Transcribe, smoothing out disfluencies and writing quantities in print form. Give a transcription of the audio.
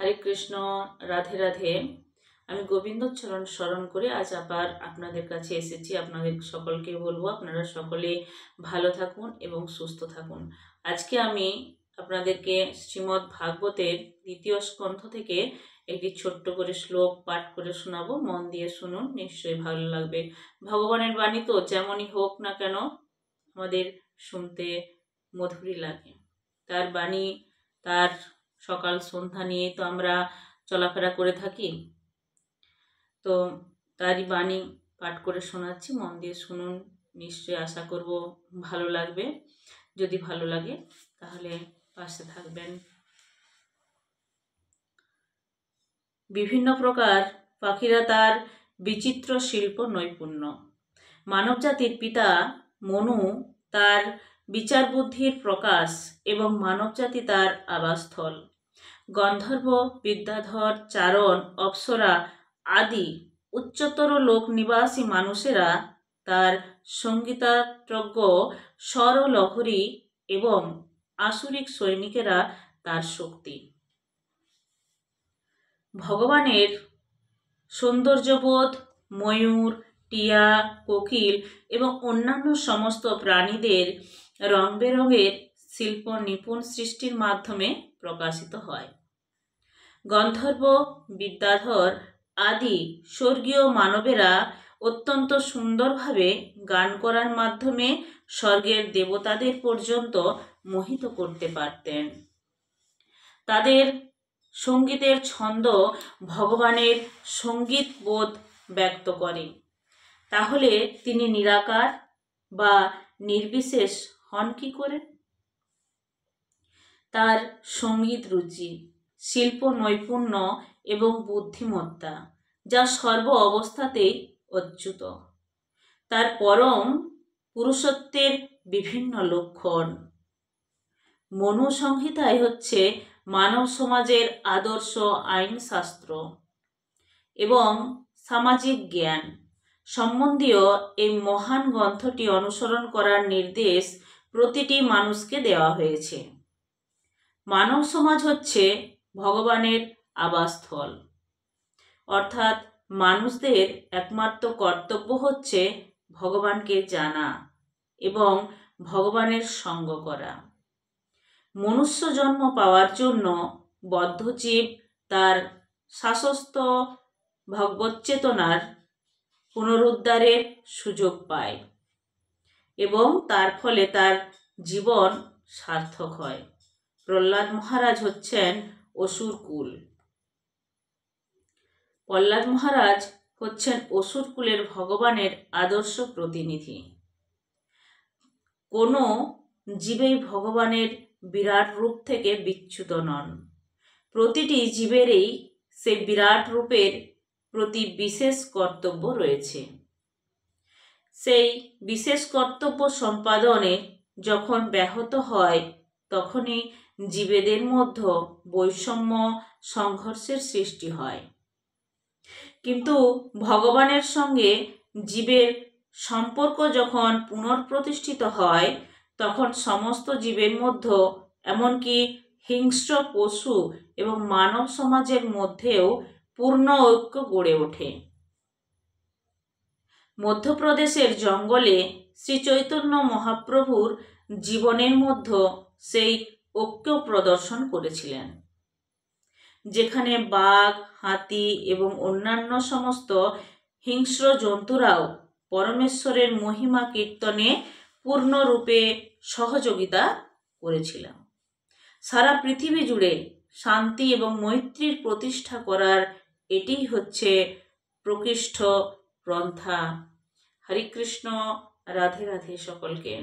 হরে কৃষ্ণ, রাধে রাধে। আমি গোবিন্দচরণ স্মরণ করে আজ আবার আপনাদের কাছে এসেছি। আপনাদের সকলকে বলবো আপনারা সকলে ভালো থাকুন এবং সুস্থ থাকুন। আজকে আমি আপনাদেরকে শ্রীমদ্ ভাগবতের 2য় স্কন্ধ থেকে একটি ছোট্ট করে শ্লোক পাঠ করে শোনাবো। মন দিয়ে শুনুন, নিশ্চয়ই ভালো লাগবে। ভগবানের বাণী তো যেমনই হোক না কেন আমাদের শুনতে মধুরই লাগে। তার বাণী, তার সকাল সন্ধ্যা নিয়ে তো আমরা চলাফেরা করে থাকি। তো তারই বাণী পাঠ করে শোনাচ্ছি, মন দিয়ে শুনুন। নিশ্চয়ই আশা করব ভালো লাগবে। যদি ভালো লাগে তাহলে পাশে থাকবেন। বিভিন্ন প্রকার পাখিরা তার বিচিত্র শিল্প নৈপুণ্য। মানবজাতির পিতা মনু তার বিচার বুদ্ধির প্রকাশ এবং মানবজাতি তার আবাসস্থল। গন্ধর্ব, বিদ্যাধর, চারণ, অপ্সরা আদি উচ্চতর লোক নিবাসী মানুষেরা তার সঙ্গীতাত্রজ্ঞ স্বরলহরী এবং আসুরিক সৈনিকেরা তার শক্তি। ভগবানের সৌন্দর্যবোধ ময়ূর, টিয়া, কোকিল এবং অন্যান্য সমস্ত প্রাণীদের রং বেরঙের শিল্প নিপুণ সৃষ্টির মাধ্যমে প্রকাশিত হয়। গন্ধর্ব, বিদ্যাধর আদি স্বর্গীয় মানবেরা অত্যন্ত সুন্দরভাবে গান করার মাধ্যমে স্বর্গের দেবতাদের পর্যন্ত মোহিত করতে পারতেন। তাদের সঙ্গীতের ছন্দ ভগবানের সঙ্গীত বোধ ব্যক্ত করে। তাহলে তিনি নিরাকার বা নির্বিশেষ হন কি করে? তার সঙ্গীত রুচি, শিল্প নৈপুণ্য এবং বুদ্ধিমত্তা যা সর্ব অবস্থাতেই অচ্যুত। তার পরম পুরুষত্বের বিভিন্ন লক্ষণ। মনু সংহিতাই হচ্ছে মানব সমাজের আদর্শ আইনশাস্ত্র এবং সামাজিক জ্ঞান সম্বন্ধীয় এই মহান গ্রন্থটি অনুসরণ করার নির্দেশ প্রতিটি মানুষকে দেওয়া হয়েছে। মানব সমাজ হচ্ছে ভগবানের আবাসস্থল, অর্থাৎ মানুষদের একমাত্র কর্তব্য হচ্ছে ভগবানকে জানা এবং ভগবানের সঙ্গ করা। মনুষ্য জন্ম পাওয়ার জন্য বদ্ধজীব তার শাশ্বত ভগবৎ চেতনার পুনরুদ্ধারের সুযোগ পায় এবং তার ফলে তার জীবন সার্থক হয়। প্রহ্লাদ মহারাজ হচ্ছেন অসুর কুল। প্রহ্লাদ মহারাজ হচ্ছেন অসুর কুলের ভগবানের আদর্শ প্রতিনিধি। কোনো জীবেই ভগবানের বিরাট রূপ থেকে বিচ্যুত নন। প্রতিটি জীবেরই সে বিরাট রূপের প্রতি বিশেষ কর্তব্য রয়েছে। সেই বিশেষ কর্তব্য সম্পাদনে যখন ব্যাহত হয় তখনই জীবেদের মধ্যে বৈষম্য সংঘর্ষের সৃষ্টি হয়। কিন্তু ভগবানের সঙ্গে জীবের সম্পর্ক যখন পুনঃপ্রতিষ্ঠিত হয় তখন সমস্ত জীবের মধ্যে, এমনকি হিংস্র পশু এবং মানব সমাজের মধ্যেও পূর্ণ ঐক্য গড়ে ওঠে। মধ্যপ্রদেশের জঙ্গলে শ্রী চৈতন্য মহাপ্রভুর জীবনের মধ্যে সেই ঐক্য প্রদর্শন করেছিলেন, যেখানে বাঘ, হাতি এবং অন্যান্য সমস্ত হিংস্র জন্তুরাও পরমেশ্বরের মহিমা কীর্তনে পূর্ণরূপে সহযোগিতা করেছিল। সারা পৃথিবী জুড়ে শান্তি এবং মৈত্রীর প্রতিষ্ঠা করার এটি হচ্ছে প্রকৃষ্ট পন্থা। হরে কৃষ্ণ, রাধে রাধে সকলকে।